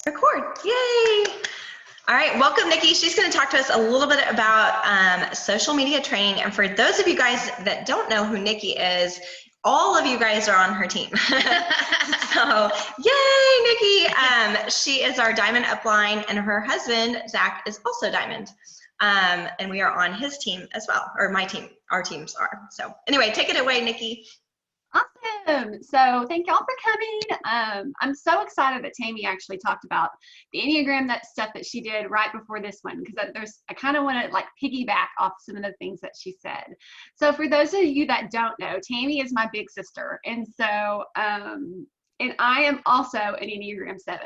Record. Yay! All right, welcome, Nici. She's going to talk to us a little bit about social media training. And for those of you guys that don't know who Nici is, all of you guys are on her team. So, yay, Nici! She is our Diamond upline, and her husband, Zach, is also Diamond. And we are on his team as well, or my team, our teams are. So anyway, take it away, Nici. Awesome. So thank y'all for coming. I'm so excited that Tammy actually talked about the Enneagram, that stuff that she did right before this one, because I kind of want to like piggyback off some of the things that she said. So for those of you that don't know, Tammy is my big sister. And so, and I am also an Enneagram 7.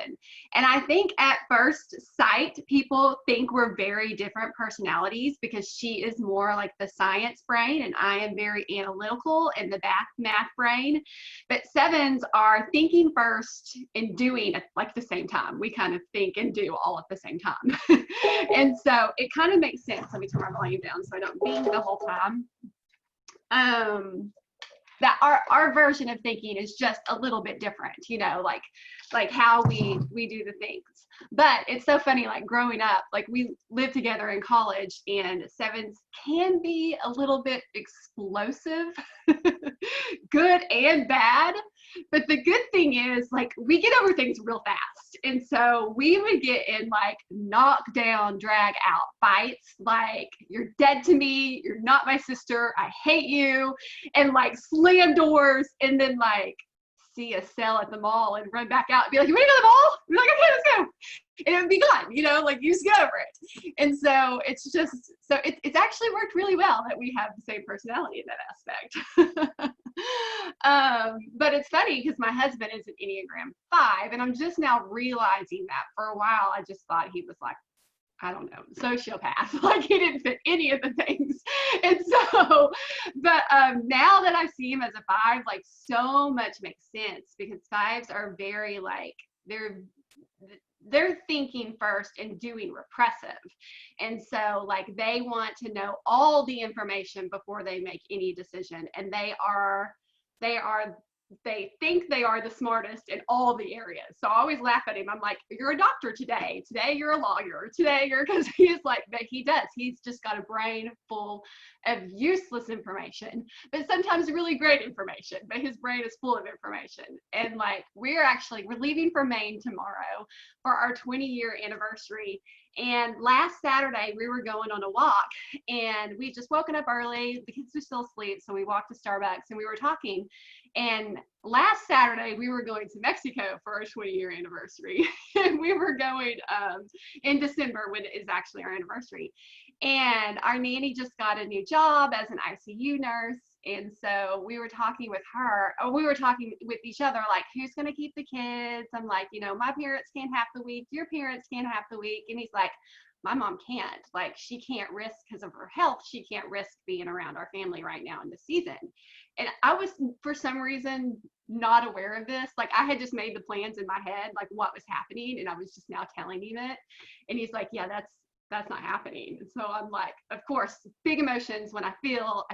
And I think at first sight, people think we're very different personalities because she is more like the science brain and I am very analytical and the math brain. But 7s are thinking first and doing at like the same time. We kind of think and do all at the same time. And so it kind of makes sense. Let me turn my volume down so I don't bing the whole time. That our version of thinking is just a little bit different, you know, like how we do the things. But it's so funny, like growing up, like we lived together in college, and 7s can be a little bit explosive, good and bad. But the good thing is, like, we get over things real fast. And so we would get in like knockdown, drag out fights, like, you're dead to me, you're not my sister, I hate you, and like slam doors, and then like see a sale at the mall and run back out and be like, you ready to go to the mall? Be like, okay, let's go. And it would be gone, you know, like you just get over it. And so it's just, so it's actually worked really well that we have the same personality in that aspect. But it's funny because my husband is an Enneagram 5, and I'm just now realizing that. For a while, I just thought he was like, I don't know, sociopath. Like he didn't fit any of the things. And so, but now that I see him as a 5, like so much makes sense, because 5s are very like, they're thinking first and doing repressive. And so like they want to know all the information before they make any decision. And they think they are the smartest in all the areas. So I always laugh at him. I'm like, you're a doctor today. Today you're a lawyer. Today you're, because he's like, but he does. He's just got a brain full of useless information, but sometimes really great information. But his brain is full of information. And like, we're leaving for Maine tomorrow for our 20-year anniversary. And last Saturday we were going on a walk, and we just woken up early. The kids were still asleep, so we walked to Starbucks and we were talking. And last Saturday we were going to Mexico for our 20-year anniversary. And we were going in December, when it is actually our anniversary. And our nanny just got a new job as an ICU nurse. And so we were talking with her, or we were talking with each other, like, who's going to keep the kids? I'm like, you know, my parents can't half the week, your parents can't half the week. And he's like, my mom can't, like, she can't risk, because of her health, she can't risk being around our family right now in the season. And I was, for some reason, not aware of this. Like, I had just made the plans in my head, like what was happening, and I was just now telling him it. And he's like, yeah, that's not happening. And so I'm like, of course, big emotions when I feel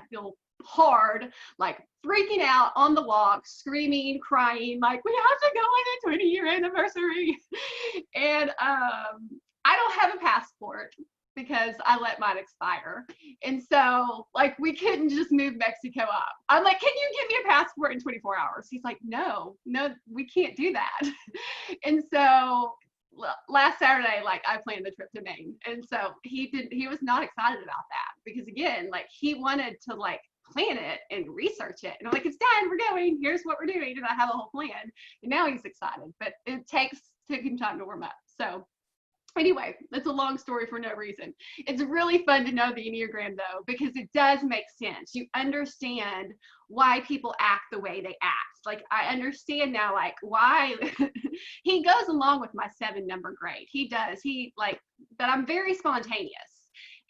hard, like freaking out on the walk, screaming, crying, like, we have to go on a 20-year anniversary. And I don't have a passport because I let mine expire. And so like, we couldn't just move Mexico up. I'm like, can you give me a passport in 24 hours? He's like, no, we can't do that. And so last Saturday, like, I planned the trip to Maine. And so he was not excited about that, because again, like, he wanted to like plan it and research it. And I'm like, it's done, we're going, here's what we're doing. And I have a whole plan. And now he's excited, but it took him time to warm up. So anyway, that's a long story for no reason. It's really fun to know the Enneagram though, because it does make sense. You understand why people act the way they act. Like, I understand now, like, why he goes along with my 7 number great. He does. But I'm very spontaneous.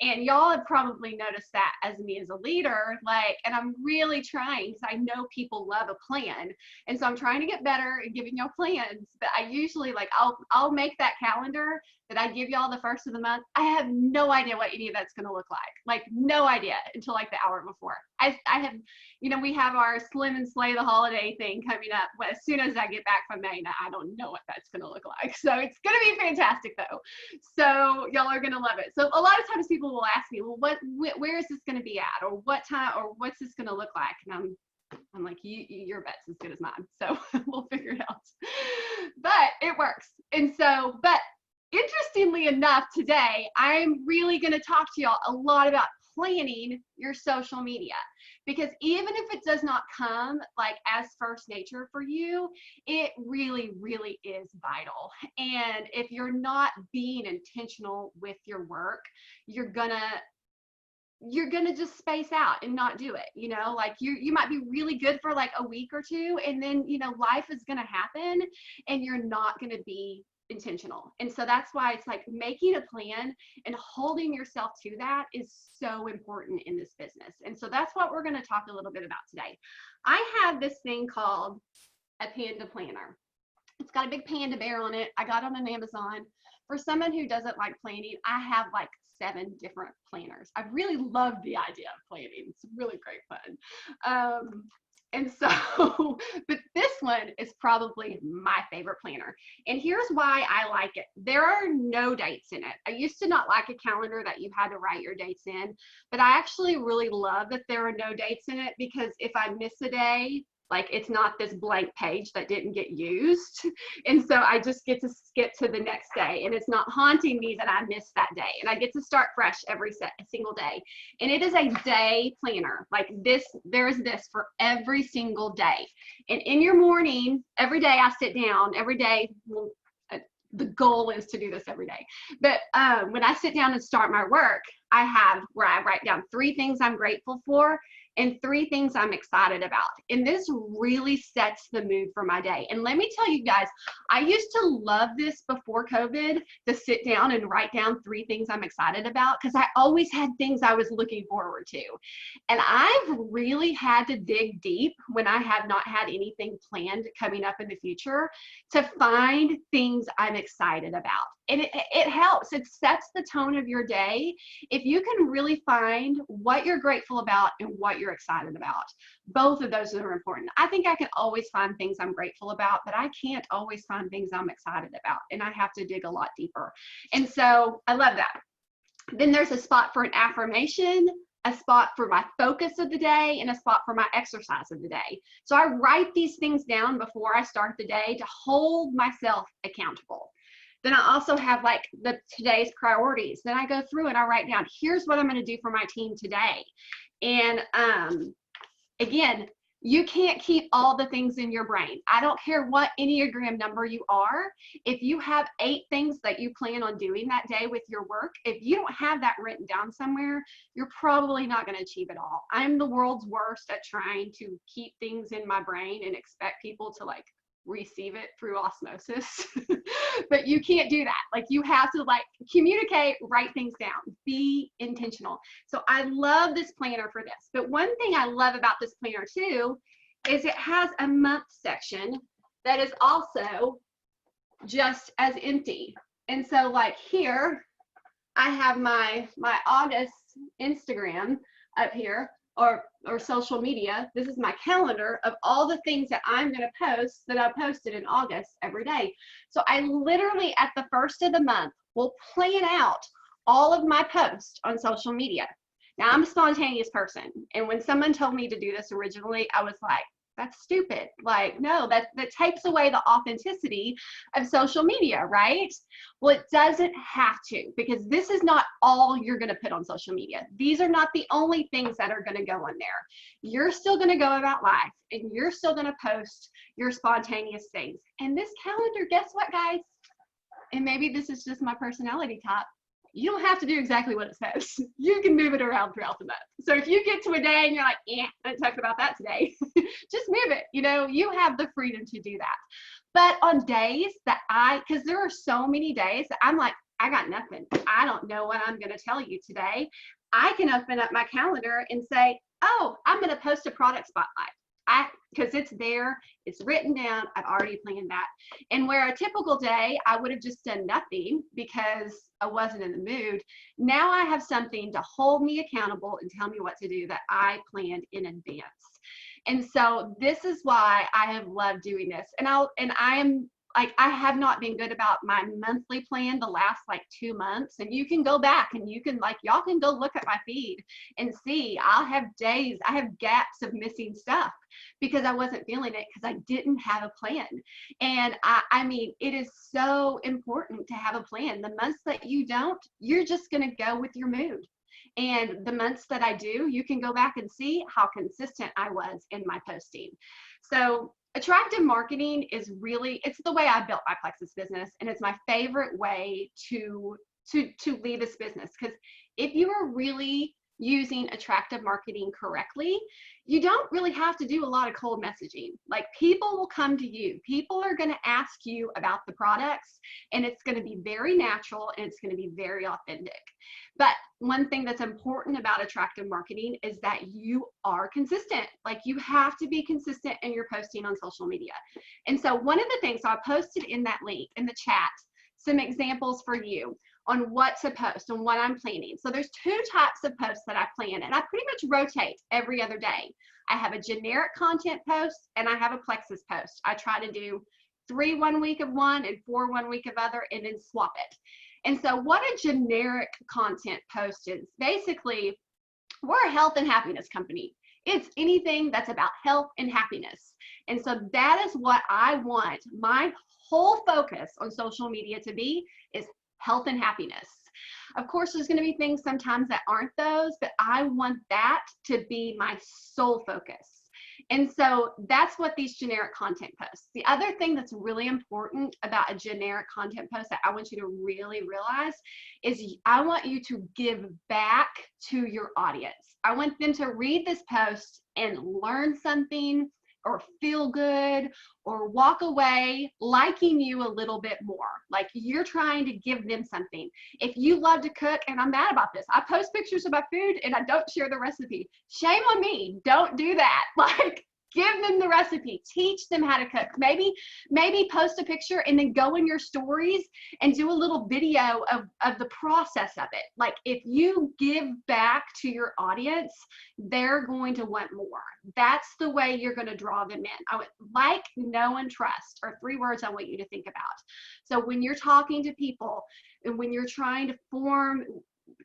And y'all have probably noticed that as me as a leader, like, and I'm really trying because I know people love a plan. And so I'm trying to get better at giving y'all plans. But I usually like, I'll make that calendar that I give y'all the first of the month. I have no idea what any of that's going to look like no idea until like the hour before. I have, you know, we have our Slim and Slay the Holiday thing coming up. But as soon as I get back from Maine, I don't know what that's going to look like. So it's going to be fantastic though. So y'all are going to love it. So a lot of times people will ask me, well, where is this going to be at? Or what time, or what's this going to look like? And I'm like, your bet's as good as mine. So we'll figure it out. But it works. And so, but interestingly enough, today, I'm really going to talk to y'all a lot about planning your social media, because even if it does not come like as first nature for you, it really, really is vital. And if you're not being intentional with your work, you're gonna just space out and not do it. You know, like you might be really good for like a week or two, and then, you know, life is going to happen and you're not going to be intentional. And so that's why it's like making a plan and holding yourself to that is so important in this business. And so that's what we're going to talk a little bit about today. I have this thing called a Panda Planner. It's got a big panda bear on it. I got it on Amazon. For someone who doesn't like planning, I have like 7 different planners. I really love the idea of planning. It's really great fun. And so, but this one is probably my favorite planner. And here's why I like it. There are no dates in it. I used to not like a calendar that you had to write your dates in, but I actually really love that there are no dates in it, because if I miss a day, like it's not this blank page that didn't get used. And so I just get to skip to the next day, and it's not haunting me that I missed that day, and I get to start fresh every single day. And it is a day planner. Like this, there is this for every single day. And in your morning, every day I sit down, every day, well, the goal is to do this every day. But when I sit down and start my work, I have where I write down 3 things I'm grateful for and 3 things I'm excited about. And this really sets the mood for my day. And let me tell you guys, I used to love this before COVID, to sit down and write down 3 things I'm excited about, because I always had things I was looking forward to. And I've really had to dig deep when I have not had anything planned coming up in the future to find things I'm excited about. And it helps. It sets the tone of your day. If you can really find what you're grateful about and what you're excited about, both of those are important. I think I can always find things I'm grateful about, but I can't always find things I'm excited about, and I have to dig a lot deeper. And so I love that. Then there's a spot for an affirmation, a spot for my focus of the day, and a spot for my exercise of the day. So I write these things down before I start the day to hold myself accountable. Then I also have like today's priorities. Then I go through and I write down, here's what I'm going to do for my team today. And again, you can't keep all the things in your brain. I don't care what Enneagram number you are. If you have 8 things that you plan on doing that day with your work, if you don't have that written down somewhere, you're probably not going to achieve it all. I'm the world's worst at trying to keep things in my brain and expect people to like receive it through osmosis. But you can't do that. Like you have to like communicate, write things down, be intentional. So I love this planner for this. But one thing I love about this planner too is it has a month section that is also just as empty. And so like here I have my August Instagram up here, or social media. This is my calendar of all the things that I'm going to post that I posted in August every day. So I literally at the first of the month will plan out all of my posts on social media. Now I'm a spontaneous person, and when someone told me to do this originally, I was like, that's stupid. Like, no, that takes away the authenticity of social media, right? Well, it doesn't have to, because this is not all you're going to put on social media. These are not the only things that are going to go on there. You're still going to go about life, and you're still going to post your spontaneous things. And this calendar, guess what, guys? And maybe this is just my personality type. You don't have to do exactly what it says. You can move it around throughout the month. So if you get to a day and you're like, I didn't talk about that today, just move it. You know, you have the freedom to do that. But on days that because there are so many days that I'm like, I got nothing. I don't know what I'm going to tell you today. I can open up my calendar and say, oh, I'm going to post a product spotlight. Because it's there, it's written down, I've already planned that. And where a typical day, I would have just done nothing because I wasn't in the mood. Now I have something to hold me accountable and tell me what to do that I planned in advance. And so this is why I have loved doing this. And I am like, I have not been good about my monthly plan the last like 2 months. And you can go back and you can like, y'all can go look at my feed and see, I'll have days, I have gaps of missing stuff because I wasn't feeling it because I didn't have a plan. And I mean, it is so important to have a plan. The months that you don't, you're just going to go with your mood. And the months that I do, you can go back and see how consistent I was in my posting. So attractive marketing is really, it's the way I built my Plexus business, and it's my favorite way to lead this business. Because if you are really using attractive marketing correctly, you don't really have to do a lot of cold messaging. Like, people will come to you. People are going to ask you about the products, and it's going to be very natural and it's going to be very authentic. But one thing that's important about attractive marketing is that you are consistent. Like, you have to be consistent in your posting on social media. And so one of the things, so I posted in that link in the chat some examples for you on what to post, on what I'm planning. So there's 2 types of posts that I plan, and I pretty much rotate every other day. I have a generic content post and I have a Plexus post. I try to do 3 one week of one and 4 one week of other, and then swap it. And so what a generic content post is, basically, we're a health and happiness company. It's anything that's about health and happiness. And so that is what I want my whole focus on social media to be, is health and happiness. Of course, there's going to be things sometimes that aren't those, but I want that to be my sole focus. And so that's what these generic content posts. The other thing that's really important about a generic content post that I want you to really realize is I want you to give back to your audience. I want them to read this post and learn something, or feel good, or walk away liking you a little bit more. Like, you're trying to give them something. If you love to cook, and I'm mad about this, I post pictures of my food and I don't share the recipe. Shame on me. Don't do that. Like, give them the recipe, teach them how to cook. Maybe post a picture and then go in your stories and do a little video of the process of it. Like, if you give back to your audience, they're going to want more. That's the way you're going to draw them in. I would like, know, and trust are 3 words I want you to think about. So when you're talking to people and when you're trying to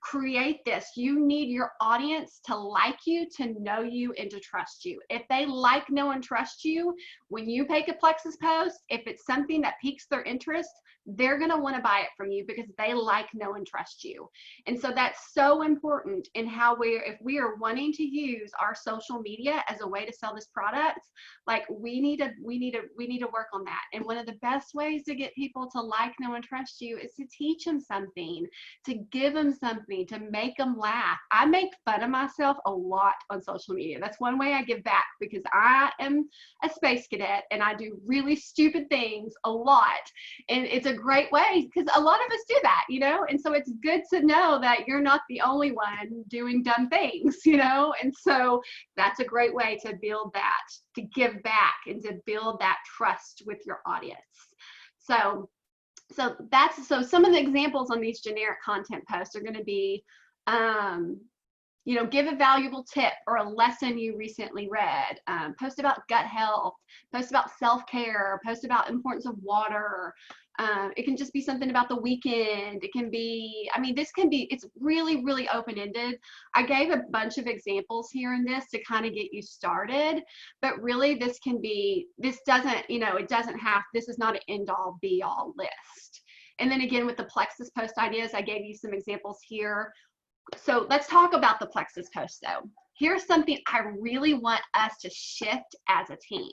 create this, you need your audience to like you, to know you, and to trust you. If they like, know, and trust you, when you make a Plexus post, if it's something that piques their interest, they're going to want to buy it from you because they like, know, and trust you. And so that's so important in how if we are wanting to use our social media as a way to sell this product, like, we need to work on that. And one of the best ways to get people to like, know, and trust you is to teach them something, to give them something, to make them laugh. I make fun of myself a lot on social media. That's one way I give back, because I am a space cadet and I do really stupid things a lot. And it's a great way, because a lot of us do that, you know? And so it's good to know that you're not the only one doing dumb things, you know? And so that's a great way to build that, to give back, and to build that trust with your audience. So some of the examples on these generic content posts are going to be, you know, give a valuable tip or a lesson you recently read, post about gut health, post about self-care, post about importance of water. It can just be something about the weekend. It can be, I mean, it's really, really open-ended. I gave a bunch of examples here in this to kind of get you started, but really this doesn't, you know, this is not an end-all be-all list. And then again, with the Plexus post ideas, I gave you some examples here. So let's talk about the Plexus post though. Here's something I really want us to shift as a team.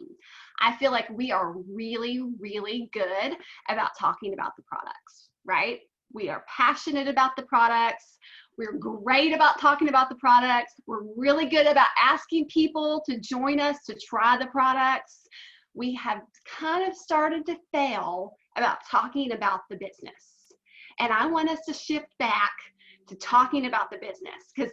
I feel like we are really, really good about talking about the products, right? We are passionate about the products. We're great about talking about the products. We're really good about asking people to join us to try the products. We have kind of started to fail about talking about the business. And I want us to shift back to talking about the business, because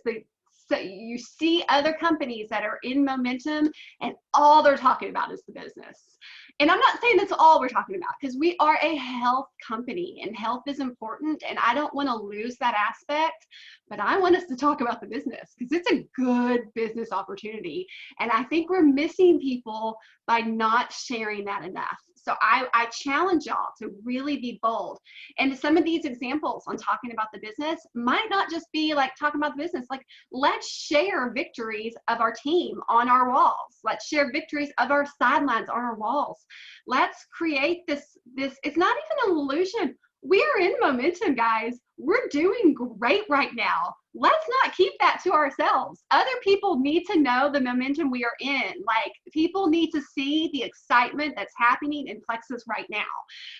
so you see other companies that are in momentum and all they're talking about is the business. And I'm not saying that's all we're talking about, because we are a health company and health is important, and I don't want to lose that aspect, but I want us to talk about the business because it's a good business opportunity. And I think we're missing people by not sharing that enough. So I challenge y'all to really be bold. And some of these examples on talking about the business might not just be like talking about the business, like let's share victories of our team on our walls. Let's share victories of our sidelines on our walls. Let's create this, it's not even an illusion. We are in momentum, guys. We're doing great right now. Let's not keep that to ourselves. Other people need to know the momentum we are in. Like, people need to see the excitement that's happening in Plexus right now.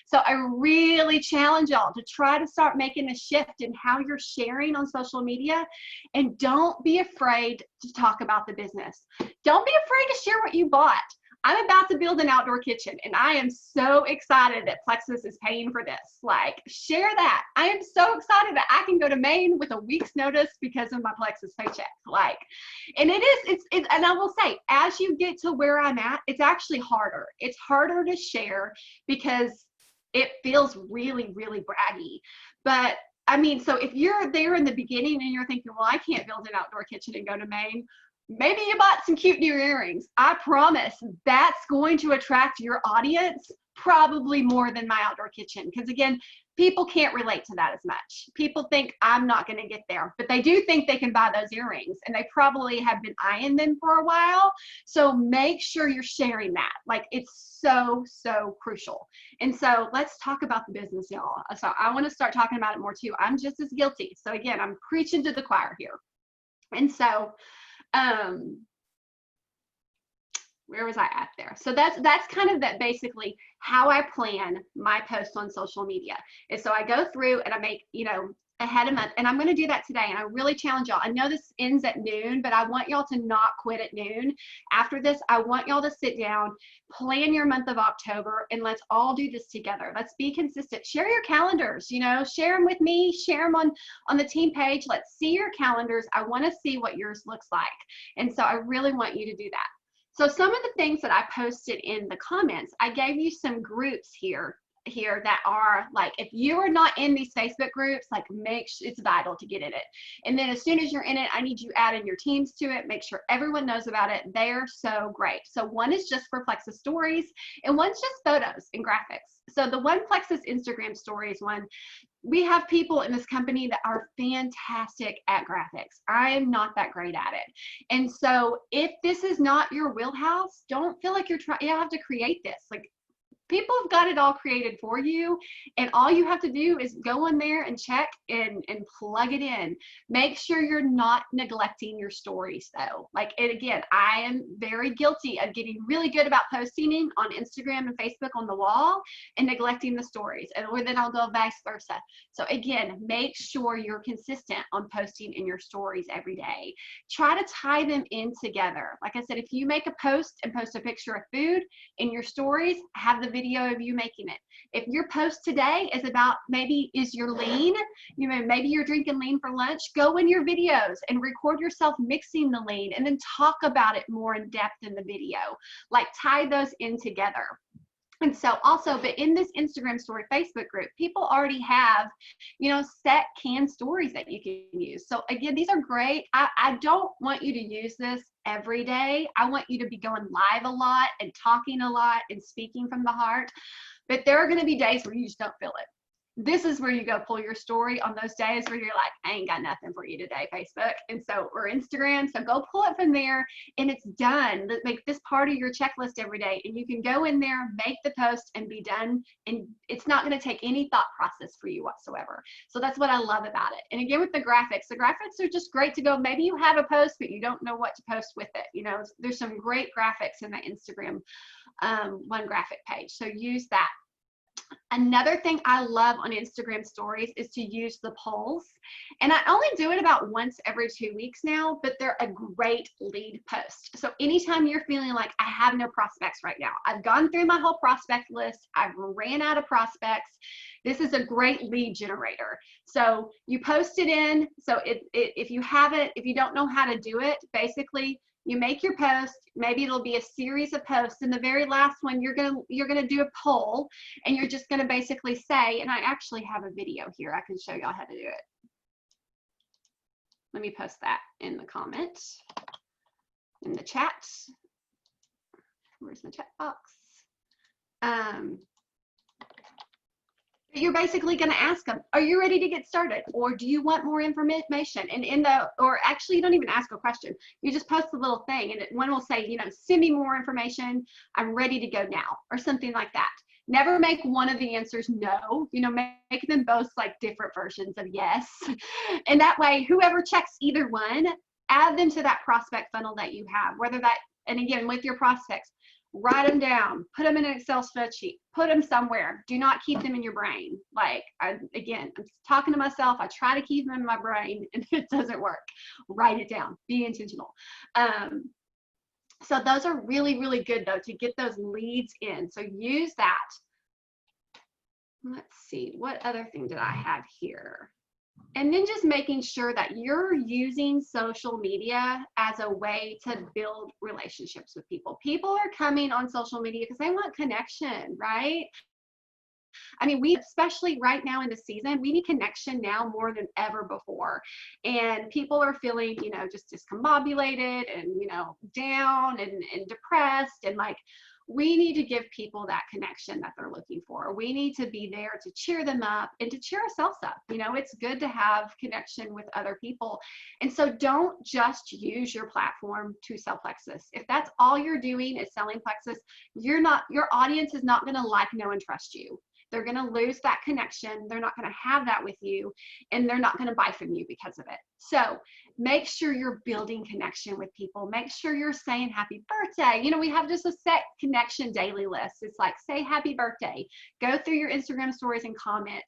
So I really challenge y'all to try to start making a shift in how you're sharing on social media, and don't be afraid to talk about the business. Don't be afraid to share what you bought. I'm about to build an outdoor kitchen, and I am so excited that Plexus is paying for this. Like, share that. I am so excited that I can go to Maine with a week's notice because of my Plexus paycheck. Like, and and I will say, as you get to where I'm at, it's actually harder. It's harder to share because it feels really, really braggy. But I mean, so if you're there in the beginning and you're thinking, well, I can't build an outdoor kitchen and go to Maine, maybe you bought some cute new earrings. I promise that's going to attract your audience probably more than my outdoor kitchen. Because again, people can't relate to that as much. People think I'm not going to get there, but they do think they can buy those earrings, and they probably have been eyeing them for a while. So make sure you're sharing that. Like, it's so, so crucial. And so let's talk about the business, y'all. So I want to start talking about it more too. I'm just as guilty. So again, I'm preaching to the choir here. And so where was I at there? So that's kind of that, basically how I plan my posts on social media. And so I go through and I make, you know, ahead a month, and I'm going to do that today. And I really challenge y'all. I know this ends at noon, but I want y'all to not quit at noon. After this, I want y'all to sit down, plan your month of October, and let's all do this together. Let's be consistent. Share your calendars, you know, share them with me, share them on the team page. Let's see your calendars. I want to see what yours looks like. And so I really want you to do that. So some of the things that I posted in the comments, I gave you some groups here that are like, if you are not in these Facebook groups, like, it's vital to get in it. And then as soon as you're in it, I need you adding your teams to it. Make sure everyone knows about it. They're so great. So one is just for Plexus stories, and one's just photos and graphics. So the one Plexus Instagram stories one, we have people in this company that are fantastic at graphics. I am not that great at it. And so if this is not your wheelhouse, don't feel like you have to create this. Like, people have got it all created for you, and all you have to do is go in there and check and plug it in. Make sure you're not neglecting your stories though. Like, and again, I am very guilty of getting really good about posting on Instagram and Facebook on the wall and neglecting the stories, or then I'll go vice versa. So again, make sure you're consistent on posting in your stories every day. Try to tie them in together. Like I said, if you make a post and post a picture of food in your stories, have the video of you making it. If your post today is about is your lean, you know, maybe you're drinking lean for lunch, go in your videos and record yourself mixing the lean and then talk about it more in depth in the video. Like, tie those in together. And so also, but in this Instagram story Facebook group, people already have, you know, set canned stories that you can use. So again, these are great. I don't want you to use this every day. I want you to be going live a lot and talking a lot and speaking from the heart. But there are going to be days where you just don't feel it. This is where you go pull your story on those days where you're like, I ain't got nothing for you today, Facebook. And so, or Instagram. So go pull it from there, and it's done. Make this part of your checklist every day, and you can go in there, make the post, and be done. And it's not going to take any thought process for you whatsoever. So that's what I love about it. And again, with the graphics are just great to go. Maybe you have a post, but you don't know what to post with it. You know, there's some great graphics in that Instagram one graphic page. So use that. Another thing I love on Instagram stories is to use the polls. And I only do it about once every 2 weeks now, but they're a great lead post. So anytime you're feeling like I have no prospects right now, I've gone through my whole prospect list, I've ran out of prospects, this is a great lead generator. So you post it in. So if you don't know how to do it, basically you make your post, maybe it'll be a series of posts. In the very last one, you're gonna do a poll, and you're just gonna basically say, and I actually have a video here, I can show y'all how to do it. Let me post that in the comments, in the chat. Where's the chat box? You're basically going to ask them, are you ready to get started? Or do you want more information? And or actually you don't even ask a question. You just post a little thing and one will say, you know, send me more information. I'm ready to go now, or something like that. Never make one of the answers no, you know, make them both like different versions of yes. And that way, whoever checks either one, add them to that prospect funnel that you have, whether that, and again, with your prospects, write them down, put them in an Excel spreadsheet, put them somewhere. Do not keep them in your brain. Like, again, I'm talking to myself. I try to keep them in my brain and it doesn't work. Write it down, be intentional. So those are really, really good though, to get those leads in. So use that. Let's see, what other thing did I have here? And then just making sure that you're using social media as a way to build relationships with people. People are coming on social media because they want connection, right? I mean, especially right now in the season, we need connection now more than ever before. And people are feeling, you know, just discombobulated and, you know, down and depressed, and like, we need to give people that connection that they're looking for. We need to be there to cheer them up and to cheer ourselves up. You know, it's good to have connection with other people. And so don't just use your platform to sell Plexus. If that's all you're doing is selling Plexus, your audience is not going to like, know, and trust you. They're going to lose that connection. They're not going to have that with you, and they're not going to buy from you because of it. So make sure you're building connection with people. Make sure you're saying happy birthday. You know, we have just a set connection daily list. It's like, say happy birthday. Go through your Instagram stories and comment.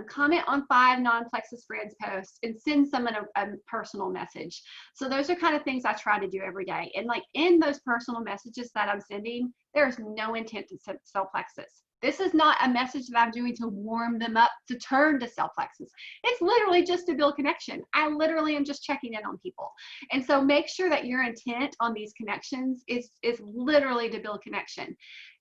Comment on 5 non-Plexus friends posts and send someone a personal message. So those are kind of things I try to do every day. And like in those personal messages that I'm sending, there's no intent to sell Plexus. This is not a message that I'm doing to warm them up to turn to sell Plexus. It's literally just to build connection. I literally am just checking in on people. And so make sure that your intent on these connections is literally to build connection.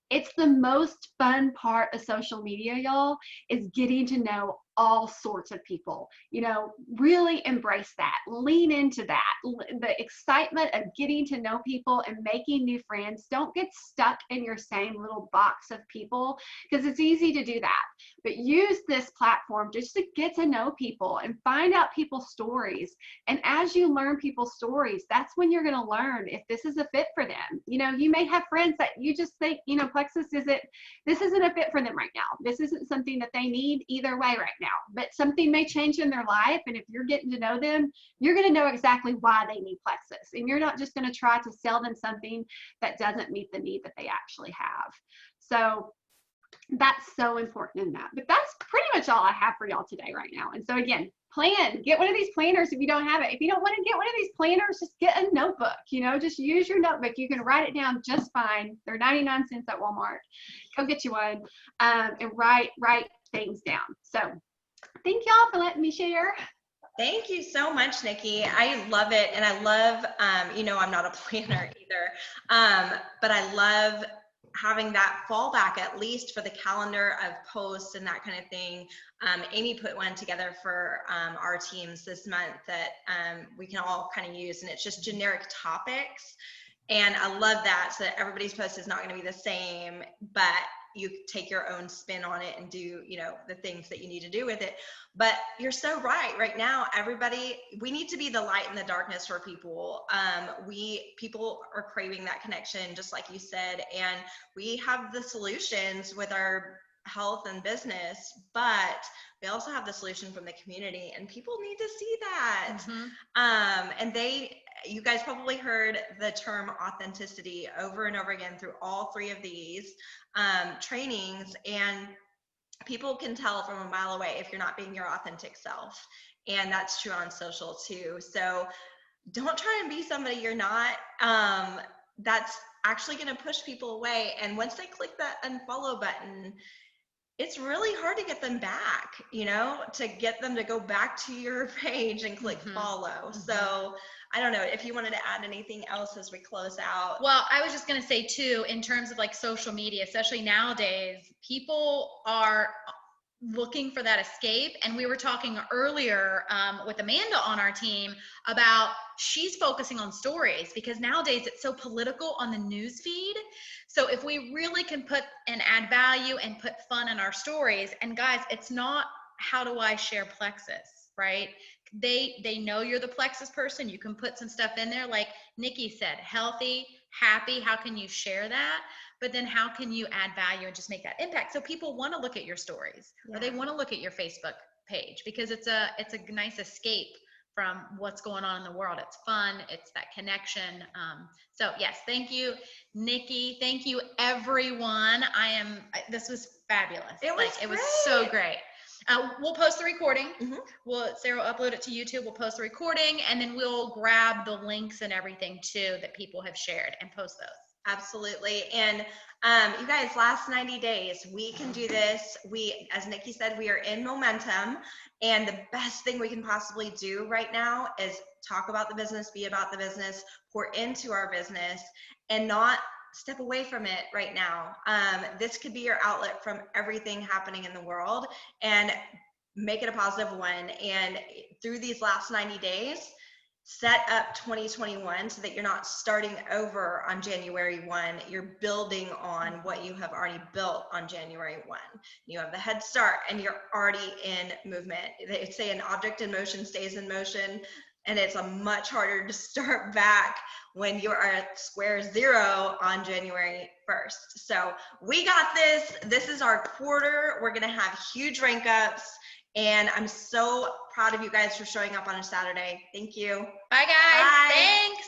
It's the most fun part of social media, y'all, is getting to know all sorts of people. You know, really embrace that, lean into that, the excitement of getting to know people and making new friends. Don't get stuck in your same little box of people, because it's easy to do that. But use this platform just to get to know people and find out people's stories. And as you learn people's stories, that's when you're going to learn if this is a fit for them. You know, you may have friends that you just think, you know, Plexus this isn't a fit for them right now. This isn't something that they need either way right now. But something may change in their life, and if you're getting to know them, you're going to know exactly why they need Plexus, and you're not just going to try to sell them something that doesn't meet the need that they actually have. So that's so important in that. But that's pretty much all I have for y'all today right now. And so again, plan, get one of these planners if you don't have it. If you don't want to get one of these planners, just get a notebook, you know, just use your notebook. You can write it down just fine. They're 99 cents at Walmart. Go get you one, and write things down. So thank y'all for letting me share. Thank you so much, Nici. I love it. And I love, you know, I'm not a planner either, but I love having that fallback, at least for the calendar of posts and that kind of thing. Amy put one together for our teams this month that we can all kind of use, and it's just generic topics. And I love that, so that everybody's post is not going to be the same, but you take your own spin on it and do, you know, the things that you need to do with it. But you're so right. Right now, everybody, we need to be the light in the darkness for people. People are craving that connection, just like you said, and we have the solutions with our health and business, but we also have the solution from the community, and people need to see that. And you guys probably heard the term authenticity over and over again through all 3 of these trainings. And people can tell from a mile away if you're not being your authentic self. And that's true on social too. So don't try and be somebody you're not. That's actually going to push people away. And once they click that unfollow button, it's really hard to get them back, to get them to go back to your page and click follow. So I don't know if you wanted to add anything else as we close out. Well, I was just going to say too, in terms of like social media, especially nowadays, people are looking for that escape. And we were talking earlier with Amanda on our team about she's focusing on stories because nowadays it's so political on the news feed. So if we really can put and add value and put fun in our stories, and guys, it's not how do I share plexus, right? They know you're the plexus person. You can put some stuff in there like Nici said, healthy, happy. How can you share that? But then how can you add value and just make that impact? So people want to look at your stories or they want to look at your Facebook page because it's a nice escape from what's going on in the world. It's fun. It's that connection. So yes, thank you, Nici. Thank you, everyone. This was fabulous. It was so great. We'll post the recording. Sarah will upload it to YouTube. We'll post the recording and then we'll grab the links and everything too that people have shared and post those. Absolutely. And you guys, last 90 days, we can do this. As Nici said, we are in momentum. And the best thing we can possibly do right now is talk about the business, be about the business, pour into our business, and not step away from it right now. This could be your outlet from everything happening in the world and make it a positive one. And through these last 90 days, set up 2021 so that you're not starting over on January 1. You're building on what you have already built on January 1. You have the head start and you're already in movement. They say an object in motion stays in motion, and it's a much harder to start back when you are at square zero on January 1st. So we got this. This is our quarter. We're going to have huge rank ups. And I'm so proud of you guys for showing up on a Saturday. Thank you. Bye, guys. Bye. Thanks.